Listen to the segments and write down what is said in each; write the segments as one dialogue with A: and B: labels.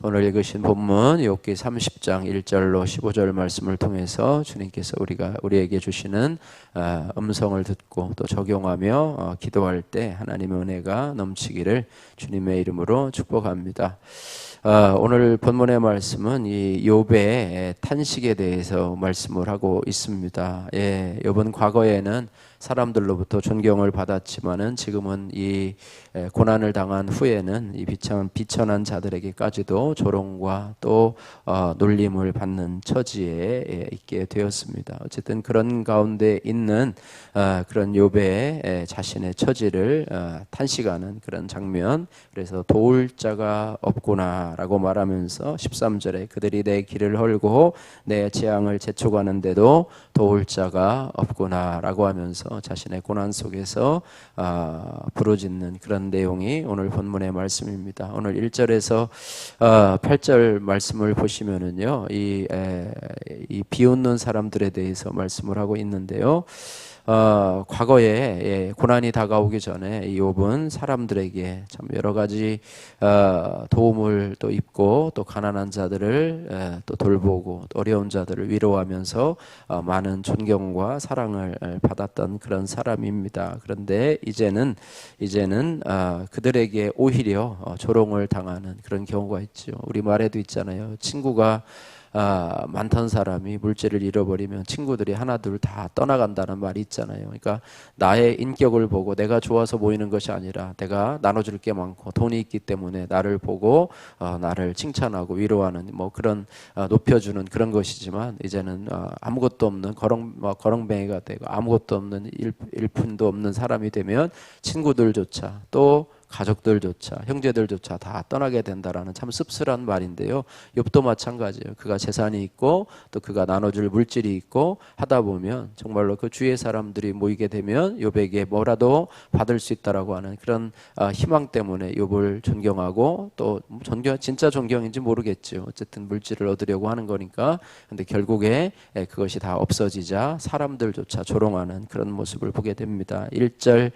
A: 오늘 읽으신 본문 욥기 30장 1절로 15절 말씀을 통해서 주님께서 우리에게 주시는 음성을 듣고 또 적용하며 기도할 때 하나님의 은혜가 넘치기를 주님의 이름으로 축복합니다. 오늘 본문의 말씀은 이 욥의 탄식에 대해서 말씀을 하고 있습니다. 욥은 과거에는 사람들로부터 존경을 받았지만은 지금은 이 고난을 당한 후에는 이 비천한 자들에게까지도 조롱과 또 놀림을 받는 처지에 있게 되었습니다. 어쨌든 그런 가운데 있는 그런 욥의 자신의 처지를 탄식하는 그런 장면, 그래서 도울 자가 없구나라고 말하면서 13절에 그들이 내 길을 헐고 내 재앙을 재촉하는데도 도울 자가 없구나라고 하면서 자신의 고난 속에서 부르짖는 그런 내용이 오늘 본문의 말씀입니다. 오늘 1절에서 8절 말씀을 보시면은요, 이 비웃는 사람들에 대해서 말씀을 하고 있는데요. 과거에 고난이 다가오기 전에 이 욥은 사람들에게 참 여러 가지 도움을 또 입고 또 가난한 자들을 또 돌보고 또 어려운 자들을 위로하면서 많은 존경과 사랑을 받았던 그런 사람입니다. 그런데 이제는 그들에게 오히려 조롱을 당하는 그런 경우가 있죠. 우리 말에도 있잖아요. 친구가 많던 사람이 물질을 잃어버리면 친구들이 하나둘 다 떠나간다는 말이 있잖아요. 그러니까 나의 인격을 보고 내가 좋아서 모이는 것이 아니라 내가 나눠줄 게 많고 돈이 있기 때문에 나를 보고 나를 칭찬하고 위로하는 뭐 그런 높여주는 그런 것이지만 이제는 아무것도 없는 거렁뱅이가 되고 아무것도 없는 일푼도 없는 사람이 되면 친구들조차 또 가족들조차 형제들조차 다 떠나게 된다라는 참 씁쓸한 말인데요. 욥도 마찬가지예요. 그가 재산이 있고 또 그가 나눠줄 물질이 있고 하다 보면 정말로 그 주위의 사람들이 모이게 되면 욥에게 뭐라도 받을 수 있다라고 하는 그런 희망 때문에 욥을 존경하고 또 진짜 존경인지 모르겠죠. 어쨌든 물질을 얻으려고 하는 거니까. 근데 결국에 그것이 다 없어지자 사람들조차 조롱하는 그런 모습을 보게 됩니다. 1절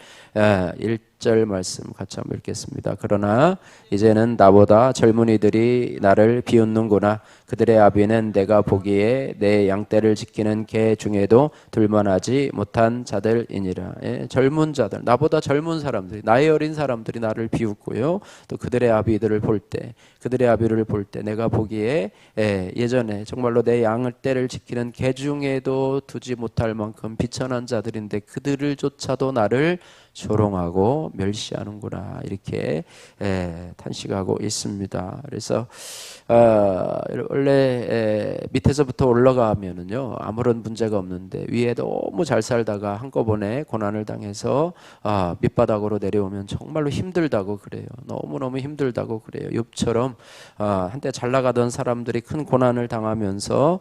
A: 말씀 같이 한번 읽겠습니다. 그러나 이제는 나보다 젊은이들이 나를 비웃는구나. 그들의 아비는 내가 보기에 내 양떼를 지키는 개 중에도 둘만하지 못한 자들이니라. 젊은 자들, 나보다 젊은 사람들이, 나이 어린 사람들이 나를 비웃고요. 또 그들의 아비를 볼 때 내가 보기에 예전에 정말로 내 양떼를 지키는 개 중에도 두지 못할 만큼 비천한 자들인데 그들을조차도 나를 조롱하고 멸시하는구나, 이렇게 탄식하고 있습니다. 그래서 원래 밑에서부터 올라가면은요 아무런 문제가 없는데 위에 너무 잘 살다가 한꺼번에 고난을 당해서 밑바닥으로 내려오면 정말로 힘들다고 그래요. 너무너무 힘들다고 그래요. 욥처럼 한때 잘 나가던 사람들이 큰 고난을 당하면서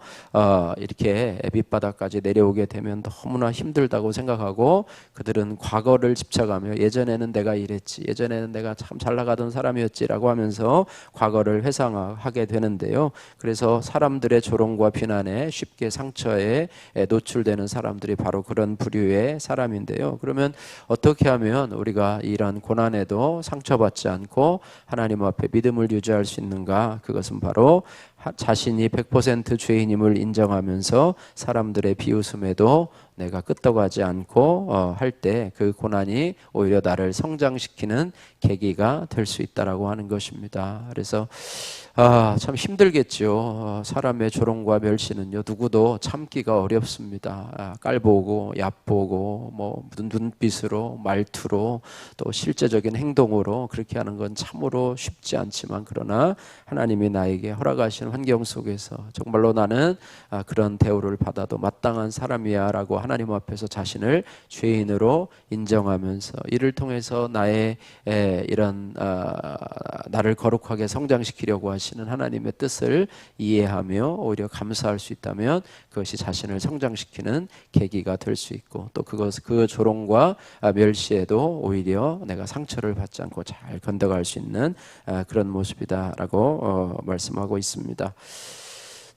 A: 이렇게 밑바닥까지 내려오게 되면 너무나 힘들다고 생각하고 그들은 과거를 집착하며 예전에는 내가 이랬지, 예전에는 내가 참 잘 나가던 사람이었지라고 하면서 과거를 회상하게 되는데요. 그래서 사람들의 조롱과 비난에 쉽게 상처에 노출되는 사람들이 바로 그런 부류의 사람인데요. 그러면 어떻게 하면 우리가 이런 고난에도 상처받지 않고 하나님 앞에 믿음을 유지할 수 있는가? 그것은 바로 자신이 100% 죄인임을 인정하면서 사람들의 비웃음에도 내가 끄떡하지 않고 할 때 그 고난이 오히려 나를 성장시키는 계기가 될 수 있다라고 하는 것입니다. 그래서 참 힘들겠죠. 사람의 조롱과 멸시는요 누구도 참기가 어렵습니다. 깔보고 얕보고 뭐 눈빛으로 말투로 또 실제적인 행동으로 그렇게 하는 건 참으로 쉽지 않지만, 그러나 하나님이 나에게 허락하신 환경 속에서 정말로 나는 그런 대우를 받아도 마땅한 사람이야 라고 하나님 앞에서 자신을 죄인으로 인정하면서 이를 통해서 나의 이런 나를 거룩하게 성장시키려고 하시는 하나님의 뜻을 이해하며 오히려 감사할 수 있다면 그것이 자신을 성장시키는 계기가 될 수 있고, 또 그 조롱과 멸시에도 오히려 내가 상처를 받지 않고 잘 건너갈 수 있는 그런 모습이다라고 말씀하고 있습니다.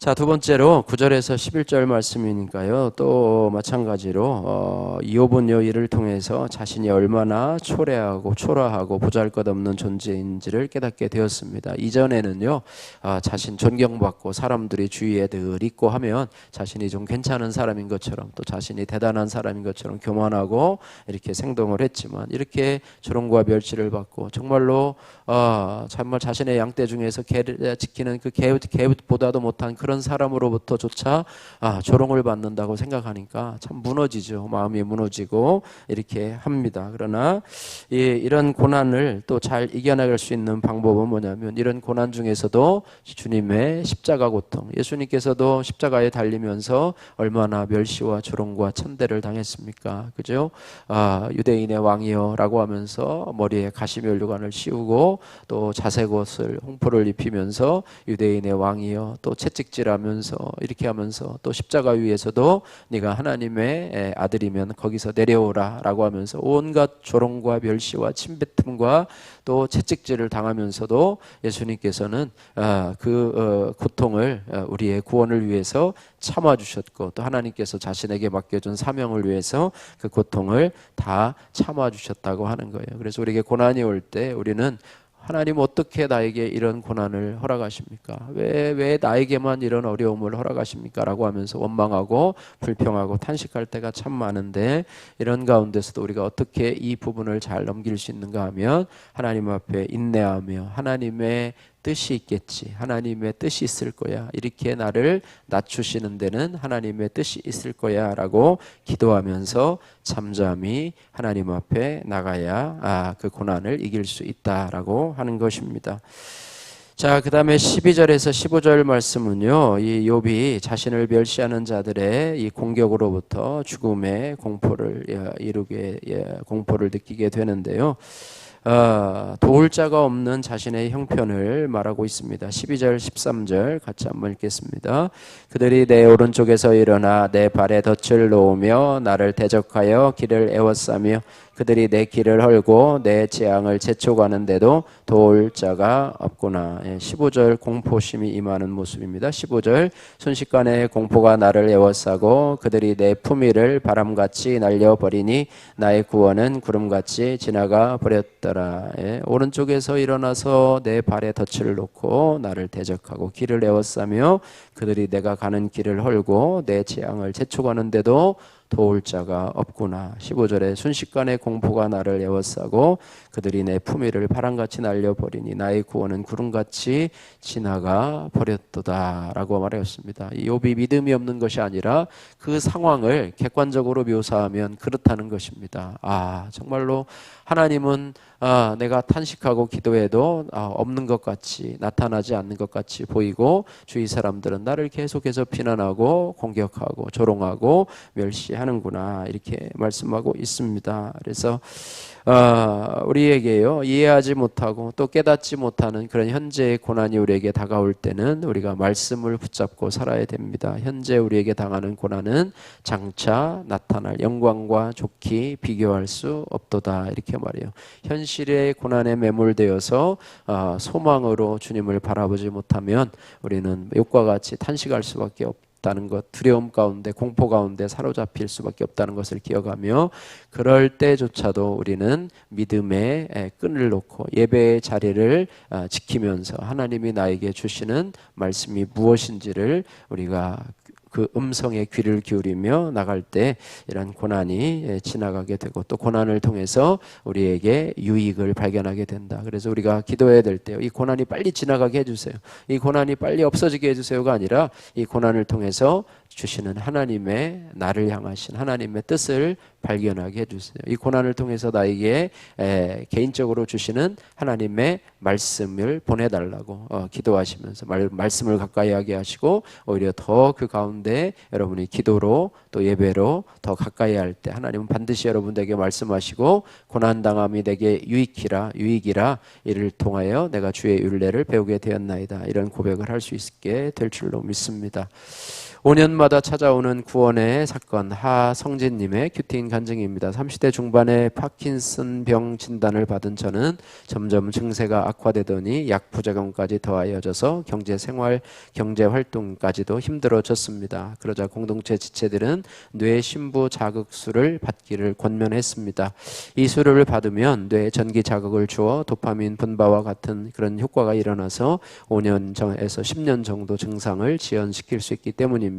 A: 자, 두 번째로 9절에서 11절 말씀이니까요. 또 마찬가지로 이욥은 이를 통해서 자신이 얼마나 초라하고 보잘것없는 존재인지를 깨닫게 되었습니다. 이전에는요, 자신 존경받고 사람들이 주위에 늘 있고 하면 자신이 좀 괜찮은 사람인 것처럼, 또 자신이 대단한 사람인 것처럼 교만하고 이렇게 생동을 했지만, 이렇게 조롱과 멸시를 받고 정말로 정말 자신의 양떼 중에서 개를 지키는 그 개보다도 못한 그런 사람으로부터조차 조롱을 받는다고 생각하니까 참 무너지죠. 마음이 무너지고 이렇게 합니다. 그러나 이런 고난을 또 잘 이겨나갈 수 있는 방법은 뭐냐면, 이런 고난 중에서도 주님의 십자가 고통, 예수님께서도 십자가에 달리면서 얼마나 멸시와 조롱과 천대를 당했습니까? 그죠? 유대인의 왕이여라고 하면서 머리에 가시면류관을 씌우고 또 자색 옷을 홍포를 입히면서 유대인의 왕이여, 또 채찍질하면서 이렇게 하면서 또 십자가 위에서도 네가 하나님의 아들이면 거기서 내려오라라고 하면서 온갖 조롱과 멸시와 침뱉음과 또 채찍질을 당하면서도 예수님께서는 그 고통을 우리의 구원을 위해서 참아주셨고, 또 하나님께서 자신에게 맡겨준 사명을 위해서 그 고통을 다 참아주셨다고 하는 거예요. 그래서 우리에게 고난이 올 때 우리는 하나님 어떻게 나에게 이런 고난을 허락하십니까? 왜 나에게만 이런 어려움을 허락하십니까? 라고 하면서 원망하고 불평하고 탄식할 때가 참 많은데, 이런 가운데서도 우리가 어떻게 이 부분을 잘 넘길 수 있는가 하면, 하나님 앞에 인내하며 하나님의 뜻이 있겠지, 하나님의 뜻이 있을 거야, 이렇게 나를 낮추시는 데는 하나님의 뜻이 있을 거야 라고 기도하면서 잠잠히 하나님 앞에 나가야 그 고난을 이길 수 있다라고 하는 것입니다. 자, 그 다음에 12절에서 15절 말씀은요, 이 욥이 자신을 멸시하는 자들의 이 공격으로부터 죽음의 공포를 공포를 느끼게 되는데요. 도울 자가 없는 자신의 형편을 말하고 있습니다. 12절 13절 같이 한번 읽겠습니다. 그들이 내 오른쪽에서 일어나 내 발에 덫을 놓으며 나를 대적하여 길을 에워싸며 그들이 내 길을 헐고 내 재앙을 재촉하는데도 도울 자가 없구나. 15절 공포심이 임하는 모습입니다. 15절 순식간에 공포가 나를 에워싸고 그들이 내 품위를 바람같이 날려버리니 나의 구원은 구름같이 지나가 버렸더라. 오른쪽에서 일어나서 내 발에 덫을 놓고 나를 대적하고 길을 에워싸며 그들이 내가 가는 길을 헐고 내 재앙을 재촉하는데도 도울 자가 없구나. 15절에 순식간에 공포가 나를 에워싸고 그들이 내 품위를 바람같이 날려버리니 나의 구원은 구름같이 지나가 버렸도다 라고 말하였습니다. 이 욥이 믿음이 없는 것이 아니라 그 상황을 객관적으로 묘사하면 그렇다는 것입니다. 정말로 하나님은 내가 탄식하고 기도해도 없는 것 같이, 나타나지 않는 것 같이 보이고, 주위 사람들은 나를 계속해서 비난하고 공격하고 조롱하고 멸시하는구나, 이렇게 말씀하고 있습니다. 그래서 우리에게요, 이해하지 못하고 또 깨닫지 못하는 그런 현재의 고난이 우리에게 다가올 때는 우리가 말씀을 붙잡고 살아야 됩니다. 현재 우리에게 당하는 고난은 장차 나타날 영광과 좋게 비교할 수 없도다, 이렇게 말해요. 현실의 고난에 매몰되어서 소망으로 주님을 바라보지 못하면 우리는 욕과 같이 탄식할 수밖에 없다는 것, 두려움 가운데 공포 가운데 사로잡힐 수밖에 없다는 것을 기억하며, 그럴 때조차도 우리는 믿음의 끈을 놓고 예배의 자리를 지키면서 하나님이 나에게 주시는 말씀이 무엇인지를 우리가 그 음성에 귀를 기울이며 나갈 때 이런 고난이 지나가게 되고, 또 고난을 통해서 우리에게 유익을 발견하게 된다. 그래서 우리가 기도해야 될 때 이 고난이 빨리 지나가게 해주세요, 이 고난이 빨리 없어지게 해주세요가 아니라 이 고난을 통해서 주시는 하나님의, 나를 향하신 하나님의 뜻을 발견하게 해주세요. 이 고난을 통해서 나에게 개인적으로 주시는 하나님의 말씀을 보내달라고 기도하시면서 말씀을 가까이 하게 하시고, 오히려 더 그 가운데 여러분이 기도로 또 예배로 더 가까이 할 때 하나님은 반드시 여러분에게 말씀하시고, 고난당함이 내게 유익이라 이를 통하여 내가 주의 율례를 배우게 되었나이다, 이런 고백을 할 수 있게 될 줄로 믿습니다. 5년마다 찾아오는 구원의 사건, 하성진님의 큐티인 간증입니다. 30대 중반에 파킨슨병 진단을 받은 저는 점점 증세가 악화되더니 약 부작용까지 더하여져서 경제생활, 경제활동까지도 힘들어졌습니다. 그러자 공동체 지체들은 뇌 심부 자극술을 받기를 권면했습니다. 이 수료를 받으면 뇌에 전기 자극을 주어 도파민 분바와 같은 그런 효과가 일어나서 5년에서 10년 정도 증상을 지연시킬 수 있기 때문입니다.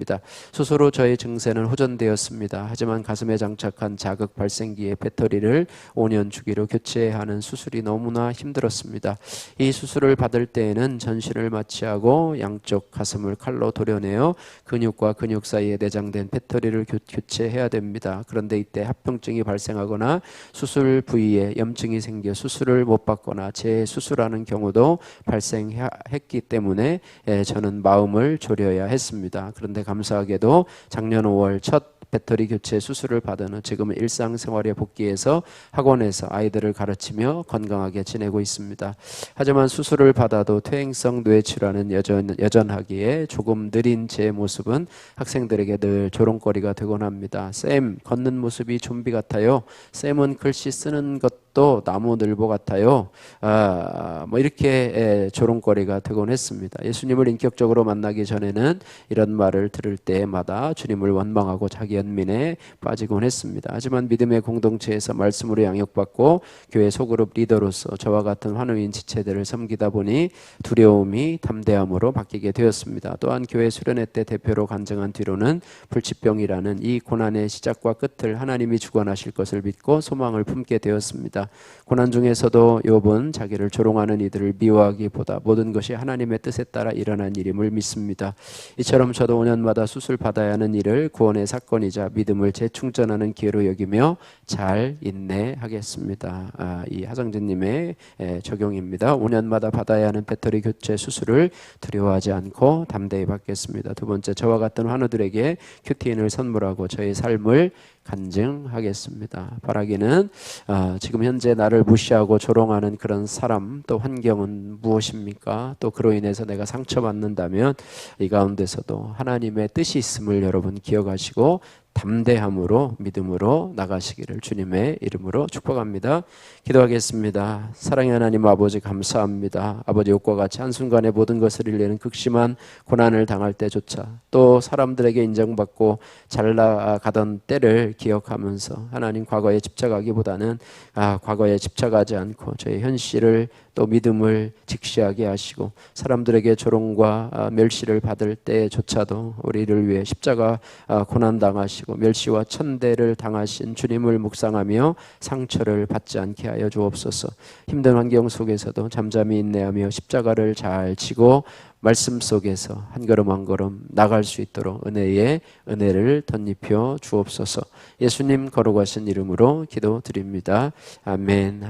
A: 수술 후 저의 증세는 호전되었습니다. 하지만 가슴에 장착한 자극 발생기의 배터리를 5년 주기로 교체해야 하는 수술이 너무나 힘들었습니다. 이 수술을 받을 때에는 전신을 마취하고 양쪽 가슴을 칼로 도려내어 근육과 근육 사이에 내장된 배터리를 교체해야 됩니다. 그런데 이때 합병증이 발생하거나 수술 부위에 염증이 생겨 수술을 못 받거나 재수술하는 경우도 발생했기 때문에 저는 마음을 졸여야 했습니다. 그런데 감사하게도 작년 5월 첫 배터리 교체 수술을 받은 후 지금은 일상생활에 복귀해서 학원에서 아이들을 가르치며 건강하게 지내고 있습니다. 하지만 수술을 받아도 퇴행성 뇌질환은 여전하기에 조금 느린 제 모습은 학생들에게 늘 조롱거리가 되곤 합니다. 쌤, 걷는 모습이 좀비 같아요. 쌤은 글씨 쓰는 것도 나무늘보 같아요. 뭐 이렇게 조롱거리가 되곤 했습니다. 예수님을 인격적으로 만나기 전에는 이런 말을 들을 때마다 주님을 원망하고 자기 연민에 빠지곤 했습니다. 하지만 믿음의 공동체에서 말씀으로 양육받고 교회 소그룹 리더로서 저와 같은 환우인 지체들을 섬기다 보니 두려움이 담대함으로 바뀌게 되었습니다. 또한 교회 수련회 때 대표로 간증한 뒤로는 불치병이라는 이 고난의 시작과 끝을 하나님이 주관하실 것을 믿고 소망을 품게 되었습니다. 고난 중에서도 욥은 자기를 조롱하는 이들을 미워하기보다 모든 것이 하나님의 뜻에 따라 일어난 일임을 믿습니다. 이처럼 저도 5년마다 수술 받아야 하는 일을 구원의 사건이자 믿음을 재충전하는 기회로 여기며 잘 인내하겠습니다. 이 하성진님의 적용입니다. 5년마다 받아야 하는 배터리 교체 수술을 두려워하지 않고 담대히 받겠습니다. 두 번째, 저와 같은 환우들에게 큐티인을 선물하고 저의 삶을 간증하겠습니다. 바라기는 지금 현재 나를 무시하고 조롱하는 그런 사람 또 환경은 무엇입니까? 또 그로 인해서 내가 상처받는다면 이 가운데서도 하나님의 뜻이 있음을 여러분 기억하시고 담대함으로 믿음으로 나가시기를 주님의 이름으로 축복합니다. 기도하겠습니다. 사랑의 하나님 아버지 감사합니다. 아버지 욕과 같이 한순간에 모든 것을 잃는 극심한 고난을 당할 때조차 또 사람들에게 인정받고 잘 나가던 때를 기억하면서 하나님 과거에 집착하기보다는 과거에 집착하지 않고 저의 현실을 또 믿음을 직시하게 하시고 사람들에게 조롱과 멸시를 받을 때조차도 우리를 위해 십자가 고난 당하시고 멸시와 천대를 당하신 주님을 묵상하며 상처를 받지 않게 하여 주옵소서. 힘든 환경 속에서도 잠잠히 인내하며 십자가를 잘 지고 말씀 속에서 한 걸음 한 걸음 나갈 수 있도록 은혜를 덧입혀 주옵소서. 예수님 거룩하신 이름으로 기도드립니다. 아멘.